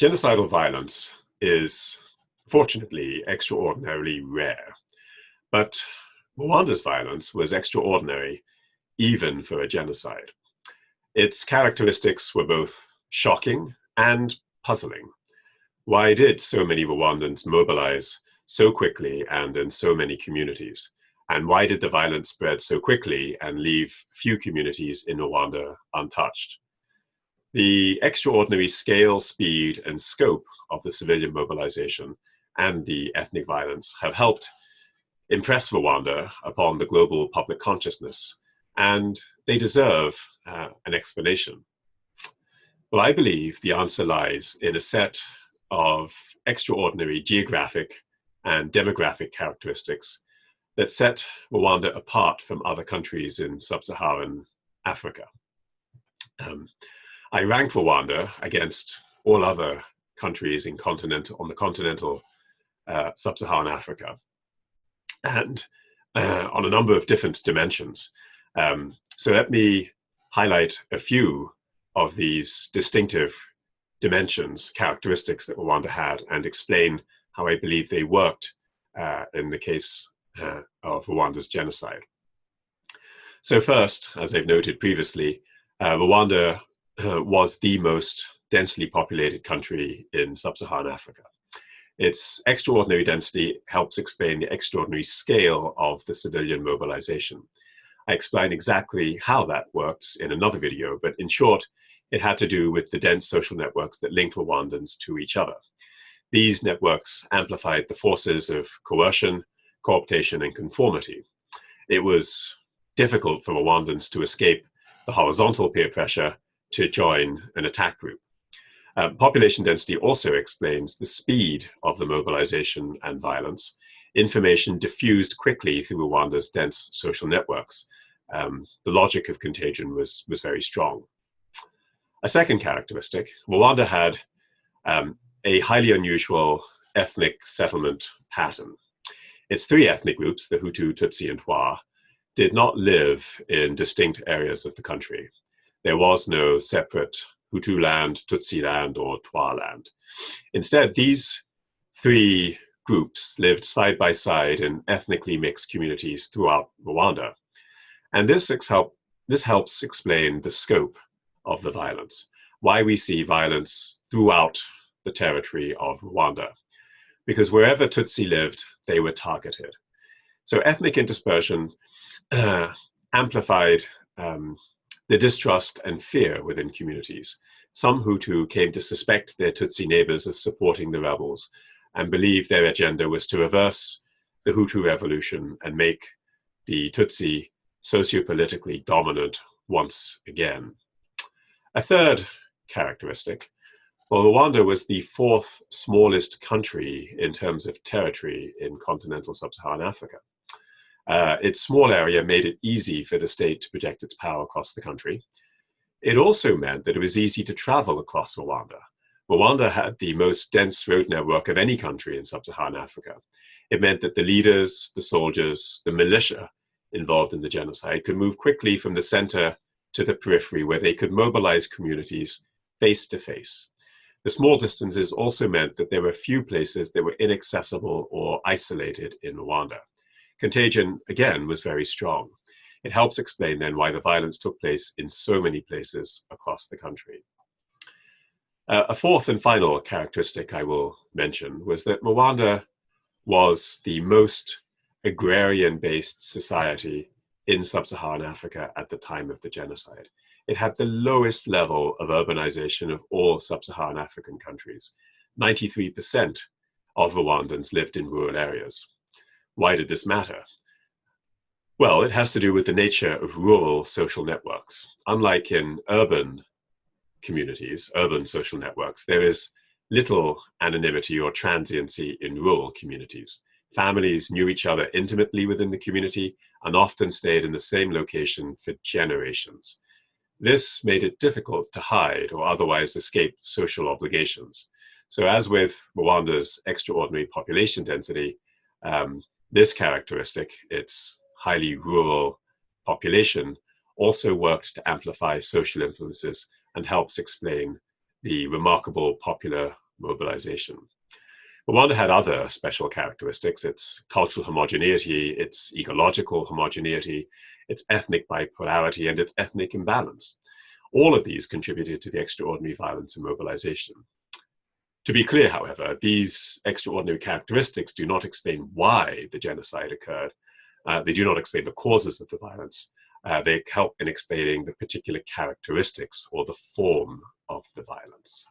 Genocidal violence is fortunately extraordinarily rare, but Rwanda's violence was extraordinary even for a genocide. Its characteristics were both shocking and puzzling. Why did so many Rwandans mobilize so quickly and in so many communities? And why did the violence spread so quickly and leave few communities in Rwanda untouched? The extraordinary scale, speed, and scope of the civilian mobilization and the ethnic violence have helped impress Rwanda upon the global public consciousness, and they deserve an explanation. Well, I believe the answer lies in a set of extraordinary geographic and demographic characteristics that set Rwanda apart from other countries in sub-Saharan Africa. I rank Rwanda against all other countries on the continental sub-Saharan Africa, and on a number of different dimensions. So let me highlight a few of these distinctive dimensions, characteristics that Rwanda had, and explain how I believe they worked in the case of Rwanda's genocide. So first, as I've noted previously, Rwanda was the most densely populated country in sub-Saharan Africa. Its extraordinary density helps explain the extraordinary scale of the civilian mobilization. I explain exactly how that works in another video, but in short, it had to do with the dense social networks that linked Rwandans to each other. These networks amplified the forces of coercion, cooptation, and conformity. It was difficult for Rwandans to escape the horizontal peer pressure to join an attack group. Population density also explains the speed of the mobilization and violence. Information diffused quickly through Rwanda's dense social networks. The logic of contagion was very strong. A second characteristic, Rwanda had a highly unusual ethnic settlement pattern. Its three ethnic groups, the Hutu, Tutsi, and Twa, did not live in distinct areas of the country. There was no separate Hutu land, Tutsi land, or Twa land. Instead, these three groups lived side by side in ethnically mixed communities throughout Rwanda. And this helps explain the scope of the violence, why we see violence throughout the territory of Rwanda. Because wherever Tutsi lived, they were targeted. So ethnic interspersion amplified the distrust and fear within communities. Some Hutu came to suspect their Tutsi neighbors of supporting the rebels and believed their agenda was to reverse the Hutu revolution and make the Tutsi sociopolitically dominant once again. A third characteristic, well, Rwanda was the fourth smallest country in terms of territory in continental sub-Saharan Africa. Its small area made it easy for the state to project its power across the country. It also meant that it was easy to travel across Rwanda. Rwanda had the most dense road network of any country in sub-Saharan Africa. It meant that the leaders, the soldiers, the militia involved in the genocide could move quickly from the center to the periphery where they could mobilize communities face to face. The small distances also meant that there were few places that were inaccessible or isolated in Rwanda. Contagion, again, was very strong. It helps explain then why the violence took place in so many places across the country. A fourth and final characteristic I will mention was that Rwanda was the most agrarian-based society in sub-Saharan Africa at the time of the genocide. It had the lowest level of urbanization of all sub-Saharan African countries. 93% of Rwandans lived in rural areas. Why did this matter? Well, it has to do with the nature of rural social networks. Unlike in urban communities, urban social networks, there is little anonymity or transiency in rural communities. Families knew each other intimately within the community and often stayed in the same location for generations. This made it difficult to hide or otherwise escape social obligations. So as with Rwanda's extraordinary population density, this characteristic, its highly rural population, also worked to amplify social influences and helps explain the remarkable popular mobilization. Rwanda had other special characteristics: its cultural homogeneity, its ecological homogeneity, its ethnic bipolarity, and its ethnic imbalance. All of these contributed to the extraordinary violence and mobilization. To be clear, however, these extraordinary characteristics do not explain why the genocide occurred. They do not explain the causes of the violence. They help in explaining the particular characteristics or the form of the violence.